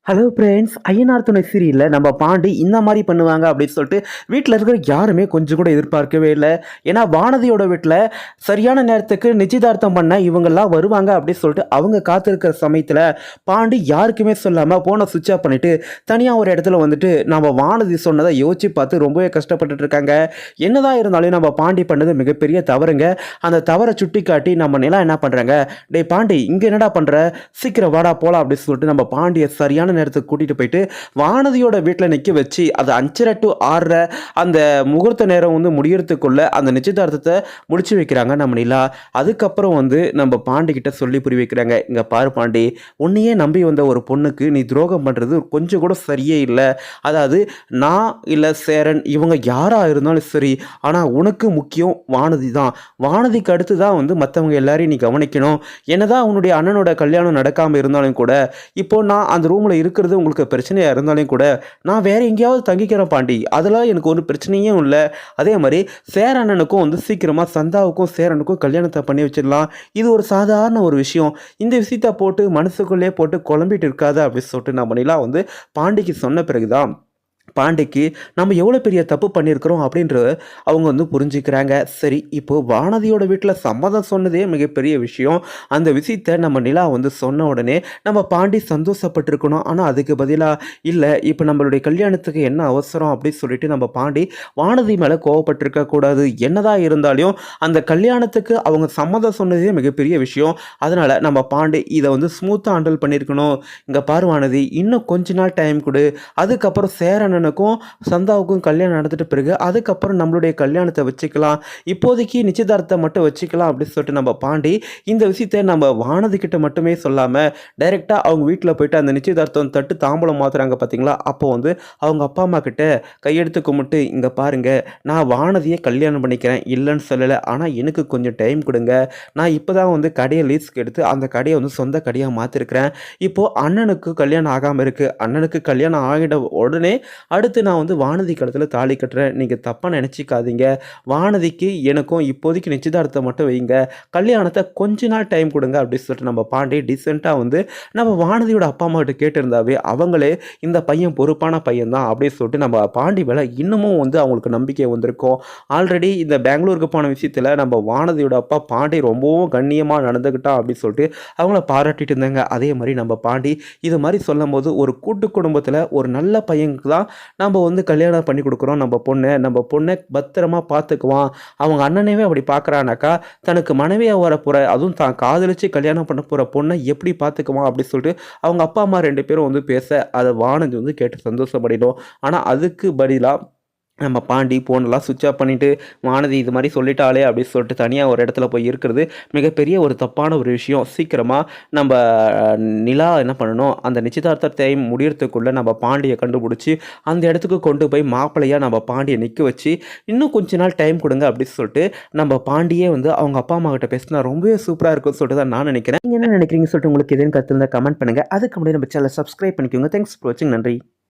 Hello friends, Ayyanar துணை சீரியல்ல நம்ம பாண்டி இந்த மாரி பண்ணுவாங்க அப்படின்னு சொல்லிட்டு வீட்ல இருக்கிற யாருமே கொஞ்சம் கூட எதிர்பார்க்கவே இல்ல. ஏன்னா வானதியோட வீட்ல சரியான நேரத்துக்கு நிச்சயதார்த்தம் பண்ண இவங்கெல்லாம் வருவாங்க அப்படின்னு சொல்லிட்டு அவங்க காத்திருக்கிற சமயத்துல பாண்டி யாருக்குமே சொல்லாம ஃபோனை சுவிட்ச் ஆஃப் பண்ணிட்டு தனியா ஒரு இடத்துல வந்துட்டு நம்ம வானதி சொன்னதை யோசிச்சு பார்த்து ரொம்பவே கஷ்டப்பட்டுட்டு இருக்காங்க. என்னதான் இருந்தாலும் நம்ம பாண்டி பண்ணது மிகப்பெரிய தவறுங்க. அந்த தவறை சுட்டிக்காட்டி நம்ம நிலா என்ன பண்றாங்க, டேய் பாண்டி இங்க என்னடா பண்ற, சீக்கிரம் வாடா போலாம் அப்படின்னு சொல்லிட்டு நம்ம பாண்டிய சரியான நேரத்துக்கு கூட்டிட்டு போயிட்டு வானதியோட வீட்டில் நிற்க வச்சு அது 5:30 to 6:30 அந்த முகூர்த்த நேரம் வந்து முடியறதுக்குள்ள அந்த நிச்சயதார்த்தத்தை முடிச்சு வைக்கிறாங்க நம்ம நிலா. அதுக்கப்புறம் வந்து நம்ம பாண்டி கிட்ட சொல்லி புரிய வைக்கிறாங்க, இங்க பாரு பாண்டி, உன்னையே நம்பி வந்த ஒரு பொண்ணுக்கு நீ துரோகம் பண்றது கொஞ்சம் கூட சரியே இல்லை. அதாவது நான் இல்லை சேரன் இவங்க யாரா இருந்தாலும் சரி, ஆனால் உனக்கு முக்கியம் வானதி தான். வானதிக்கு அடுத்து தான் வந்து மற்றவங்க எல்லாரையும் நீ கவனிக்கணும். என்னதான் உன்னுடைய அண்ணனோட கல்யாணம் நடக்காமல் இருந்தாலும் கூட இப்போ நான் அந்த ரூமில் இருக்கிறது உங்களுக்கு பிரச்சனையாக இருந்தாலும் கூட நான் வேற எங்கேயாவது தங்கிக்கிறேன் பாண்டி, அதெல்லாம் எனக்கு ஒரு பிரச்சனையும் இல்லை. அதே மாதிரி சேரண்ணனுக்கும் வந்து சீக்கிரமாக சந்தாவுக்கும் சேரனுக்கும் கல்யாணத்தை பண்ணி வச்சிடலாம். இது ஒரு சாதாரண ஒரு விஷயம். இந்த விஷயத்தை போட்டு மனசுக்குள்ளே போட்டு குழம்பிட்டு இருக்காது அப்படின்னு சொல்லிட்டு நம்ம நிலா வந்து பாண்டிக்கு சொன்ன பிறகுதான் பாண்டிக்கு நம்ம எவ்வளோ பெரிய தப்பு பண்ணியிருக்கிறோம் அப்படின்ற அவங்க வந்து புரிஞ்சுக்கிறாங்க. சரி, இப்போ வானதியோட வீட்டில் சம்மதம் சொன்னதே மிகப்பெரிய விஷயம். அந்த விஷயத்தை நம்ம நிலா வந்து சொன்ன உடனே நம்ம பாண்டி சந்தோஷப்பட்டிருக்கணும். ஆனால் அதுக்கு பதிலாக இல்லை, இப்போ நம்மளுடைய கல்யாணத்துக்கு என்ன அவசரம் அப்படின்னு சொல்லிட்டு நம்ம பாண்டி வானதி மேலே கோவப்பட்டிருக்க கூடாது. என்னதான் இருந்தாலும் அந்த கல்யாணத்துக்கு அவங்க சம்மதம் சொன்னதே மிகப்பெரிய விஷயம். அதனால் நம்ம பாண்டி இதை வந்து ஸ்மூத்தாக ஹேண்டில் பண்ணியிருக்கணும். இங்கே பாரு வானதி, இன்னும் கொஞ்ச நாள் டைம் கொடு, அதுக்கப்புறம் சேரனுக்கும் சந்தாவுக்கும் கல்யாணம் நடந்துட்டு பிறகு அதுக்கப்புறம் நம்மளுடைய கல்யாணத்தை வச்சுக்கலாம், இப்போதைக்கு நிச்சயதார்த்தத்தை மட்டும் வச்சுக்கலாம் அப்படின்னு சொல்லிட்டு நம்ம பாண்டி இந்த விஷயத்தை நம்ம வானதி கிட்ட மட்டுமே சொல்லாமல் டைரெக்டாக அவங்க வீட்டில் போயிட்டு அந்த நிச்சயதார்த்தம் தட்டு தாம்பூலம் மாத்துறாங்க பார்த்தீங்களா. அப்போ வந்து அவங்க அப்பா அம்மா கிட்ட கையெடுத்து கும்பிட்டு, இங்கே பாருங்க, நான் வானதியை கல்யாணம் பண்ணிக்கிறேன், இல்லைன்னு சொல்லலை, ஆனால் எனக்கு கொஞ்சம் டைம் கொடுங்க. நான் இப்போ தான் வந்து கடையை லீஸ்க்கு எடுத்து அந்த கடையை வந்து சொந்த கடையாக மாற்றிருக்கிறேன். இப்போது அண்ணனுக்கு கல்யாணம் ஆகாமல் இருக்குது. அண்ணனுக்கு கல்யாணம் ஆகிட உடனே அடுத்து நான் வந்து வானதி கழுத்தில் தாலி கட்டுறேன். நீங்கள் தப்பாக நினச்சிக்காதீங்க. வானதிக்கு எனக்கும் இப்போதைக்கு நிச்சயதார்த்தம் மட்டும் வைங்க, கல்யாணத்தை கொஞ்ச நாள் டைம் கொடுங்க அப்படின்னு சொல்லிட்டு நம்ம பாண்டி டீசெண்டாக வந்து நம்ம வானதியோட அப்பா அம்மா கிட்ட கேட்டிருந்தாவே அவங்களே இந்த பையன் பொறுப்பான பையன் தான் அப்படின்னு சொல்லிட்டு நம்ம பாண்டி மேலே இன்னமும் வந்து அவங்களுக்கு நம்பிக்கை வந்திருக்கும். ஆல்ரெடி இந்த பெங்களூருக்கு போன விஷயத்தில் நம்ம வானதியோட அப்பா பாண்டி ரொம்பவும் கண்ணியமாக நடந்துக்கிட்டான் அப்படின்னு சொல்லிட்டு அவங்கள பாராட்டிட்டு இருந்தாங்க. அதே மாதிரி நம்ம பாண்டி இது மாதிரி சொல்லும் போது ஒரு கூட்டு குடும்பத்தில் ஒரு நல்ல பையனுக்கு தான் நம்ம வந்து கல்யாணம் பண்ணி கொடுக்குறோம். நம்ம பொண்ணை பத்திரமா பார்த்துக்குவான். அவங்க அண்ணனவே அப்படி பார்க்குறானாக்கா தனக்கு மனைவியாக வர போகிற, அதுவும் தான் காதலிச்சு கல்யாணம் பண்ண போகிற பொண்ணை எப்படி பார்த்துக்குவான் அப்படின்னு சொல்லிட்டு அவங்க அப்பா அம்மா 2 பேரும் வந்து பேச அதை வானதி வந்து கேட்டு சந்தோஷப்படிடும். ஆனால் அதுக்கு பதிலாக நம்ம பாண்டி ஃபோனெல்லாம் சுவிட்ச் ஆஃப் பண்ணிவிட்டு வானதி இது மாதிரி சொல்லிட்டாளே அப்படின்னு சொல்லிட்டு தனியாக ஒரு இடத்துல போய் இருக்கிறது மிகப்பெரிய ஒரு தப்பான ஒரு விஷயம். சீக்கிரமாக நம்ம நிலா என்ன பண்ணணும், அந்த நிச்சயதார்த்த டைம் முடியறதுக்குள்ளே நம்ம பாண்டியை கண்டுபிடிச்சி அந்த இடத்துக்கு கொண்டு போய் மாப்பிள்ளையாக நம்ம பாண்டியை நிற்க வச்சு இன்னும் கொஞ்ச நாள் டைம் கொடுங்க அப்படின்னு சொல்லிட்டு நம்ம பாண்டியே வந்து அவங்க அப்பா அம்மா கிட்ட பேசினா ரொம்பவே சூப்பராக இருக்கும்னு சொல்லிட்டு தான் நான் நினைக்கிறேன். நீங்கள் என்ன நினைக்கிறீங்கன்னு சொல்லிட்டு உங்களுக்கு எதுன்னு கற்றுருந்தா கமெண்ட் பண்ணுங்கள். அதுக்கு முன்னாடி நம்ம சேனலை சப்ஸ்கிரைப் பண்ணிக்கோங்க. தேங்க்ஸ் ஃபார் வாட்சிங். நன்றி.